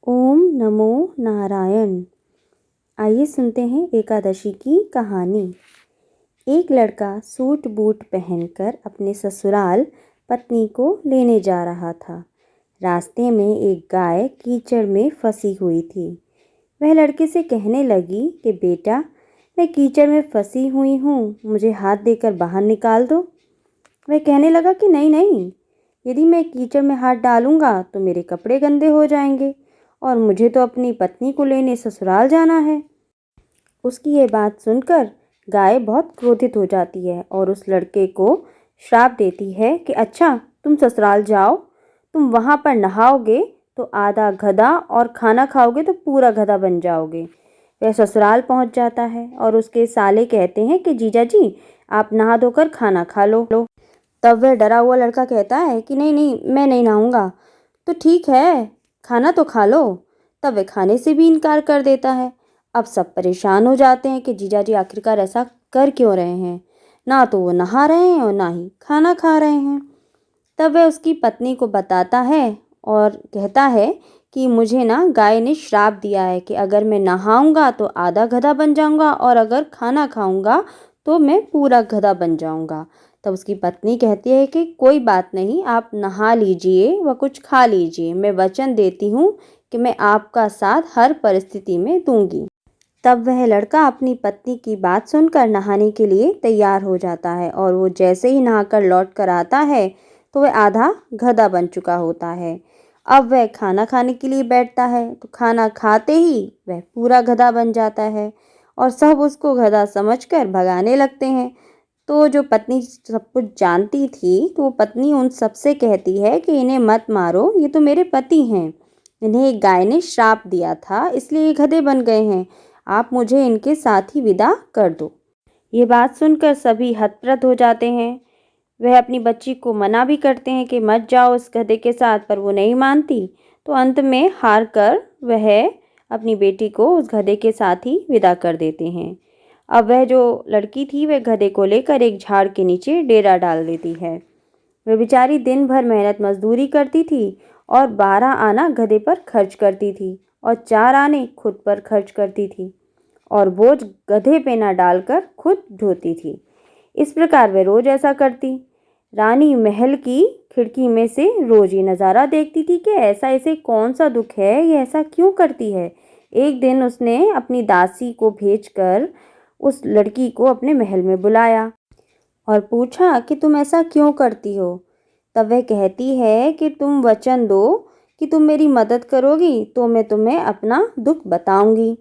ओम नमो नारायण। आइए सुनते हैं एकादशी की कहानी। एक लड़का सूट बूट पहनकर अपने ससुराल पत्नी को लेने जा रहा था। रास्ते में एक गाय कीचड़ में फंसी हुई थी। वह लड़के से कहने लगी कि बेटा, मैं कीचड़ में फंसी हुई हूँ, मुझे हाथ देकर बाहर निकाल दो। वह कहने लगा कि नहीं नहीं, यदि मैं कीचड़ में हाथ डालूंगा तो मेरे कपड़े गंदे हो जाएंगे और मुझे तो अपनी पत्नी को लेने ससुराल जाना है। उसकी ये बात सुनकर गाय बहुत क्रोधित हो जाती है और उस लड़के को श्राप देती है कि अच्छा, तुम ससुराल जाओ, तुम वहाँ पर नहाओगे तो आधा गधा और खाना खाओगे तो पूरा गधा बन जाओगे। वह ससुराल पहुँच जाता है और उसके साले कहते हैं कि जीजा जी, आप नहा धोकर खाना खा लो। तब वह डरा हुआ लड़का कहता है कि नहीं नहीं, मैं नहीं नहाऊंगा। तो ठीक है, खाना तो खा लो। तब वह खाने से भी इनकार कर देता है। अब सब परेशान हो जाते हैं कि जीजा जी आखिरकार ऐसा कर क्यों रहे हैं, ना तो वो नहा रहे हैं और ना ही खाना खा रहे हैं। तब वह उसकी पत्नी को बताता है और कहता है कि मुझे ना गाय ने श्राप दिया है कि अगर मैं नहाऊंगा तो आधा गधा बन जाऊंगा और अगर खाना खाऊंगा तो मैं पूरा गधा बन जाऊंगा। तब उसकी पत्नी कहती है कि कोई बात नहीं, आप नहा लीजिए व कुछ खा लीजिए, मैं वचन देती हूँ कि मैं आपका साथ हर परिस्थिति में दूंगी। तब वह लड़का अपनी पत्नी की बात सुनकर नहाने के लिए तैयार हो जाता है और वो जैसे ही नहाकर लौट कर आता है तो वह आधा गधा बन चुका होता है। अब वह खाना खाने के लिए बैठता है तो खाना खाते ही वह पूरा गधा बन जाता है और सब उसको गधा समझकर भगाने लगते हैं। तो जो पत्नी सब कुछ जानती थी तो वो पत्नी उन सबसे कहती है कि इन्हें मत मारो, ये तो मेरे पति हैं, इन्हें एक गाय ने श्राप दिया था इसलिए ये गधे बन गए हैं, आप मुझे इनके साथ ही विदा कर दो। ये बात सुनकर सभी हतप्रभ हो जाते हैं। वह अपनी बच्ची को मना भी करते हैं कि मत जाओ उस गधे के साथ, पर वो नहीं मानती। तो अंत में हार कर वह अपनी बेटी को उस गधे के साथ ही विदा कर देते हैं। अब वह जो लड़की थी वह गधे को लेकर एक झाड़ के नीचे डेरा डाल देती है। वह बेचारी दिन भर मेहनत मजदूरी करती थी और 12 आना गधे पर खर्च करती थी और 4 आने खुद पर खर्च करती थी और बोझ गधे पे न डालकर खुद ढोती थी। इस प्रकार वह रोज ऐसा करती। रानी महल की खिड़की में से रोज ये नज़ारा देखती थी कि ऐसा इसे कौन सा दुख है, ये ऐसा क्यों करती है। एक दिन उसने अपनी दासी को भेजकर उस लड़की को अपने महल में बुलाया और पूछा कि तुम ऐसा क्यों करती हो। तब वह कहती है कि तुम वचन दो कि तुम मेरी मदद करोगी तो मैं तुम्हें अपना दुख बताऊंगी।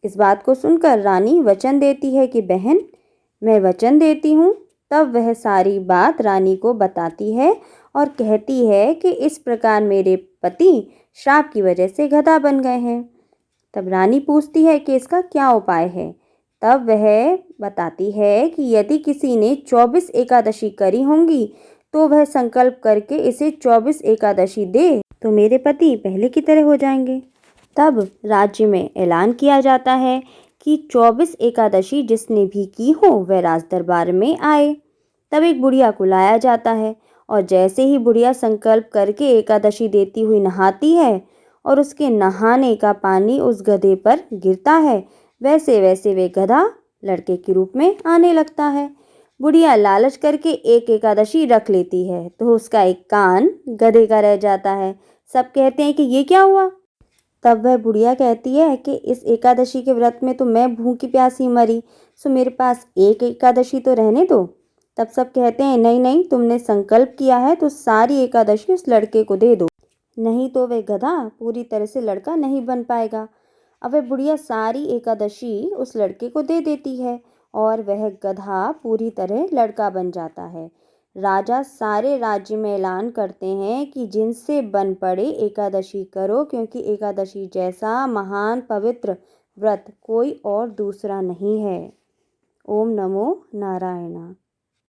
इस बात को सुनकर रानी वचन देती है कि बहन, मैं वचन देती हूँ। तब वह सारी बात रानी को बताती है और कहती है कि इस प्रकार मेरे पति श्राप की वजह से गधा बन गए हैं। तब रानी पूछती है कि इसका क्या उपाय है। तब वह बताती है कि यदि किसी ने 24 एकादशी करी होंगी तो वह संकल्प करके इसे 24 एकादशी दे तो मेरे पति पहले की तरह हो जाएंगे। तब राज्य में ऐलान किया जाता है कि 24 एकादशी जिसने भी की हो वह राज दरबार में आए। तब एक बुढ़िया को लाया जाता है और जैसे ही बुढ़िया संकल्प करके एकादशी देती हुई नहाती है और उसके नहाने का पानी उस गधे पर गिरता है, वैसे वैसे वे गधा लड़के के रूप में आने लगता है। बुढ़िया लालच करके एक एकादशी रख लेती है तो उसका एक कान गधे का रह जाता है। सब कहते हैं कि ये क्या हुआ। तब वह बुढ़िया कहती है कि इस एकादशी के व्रत में तो मैं भूखी प्यासी मरी, सो मेरे पास एक एकादशी तो रहने दो। तब सब कहते हैं नहीं नहीं, तुमने संकल्प किया है तो सारी एकादशी उस लड़के को दे दो, नहीं तो वह गधा पूरी तरह से लड़का नहीं बन पाएगा। अब वह बुढ़िया सारी एकादशी उस लड़के को दे देती है और वह गधा पूरी तरह लड़का बन जाता है। राजा सारे राज्य में ऐलान करते हैं कि जिनसे बन पड़े एकादशी करो, क्योंकि एकादशी जैसा महान पवित्र व्रत कोई और दूसरा नहीं है। ओम नमो नारायण।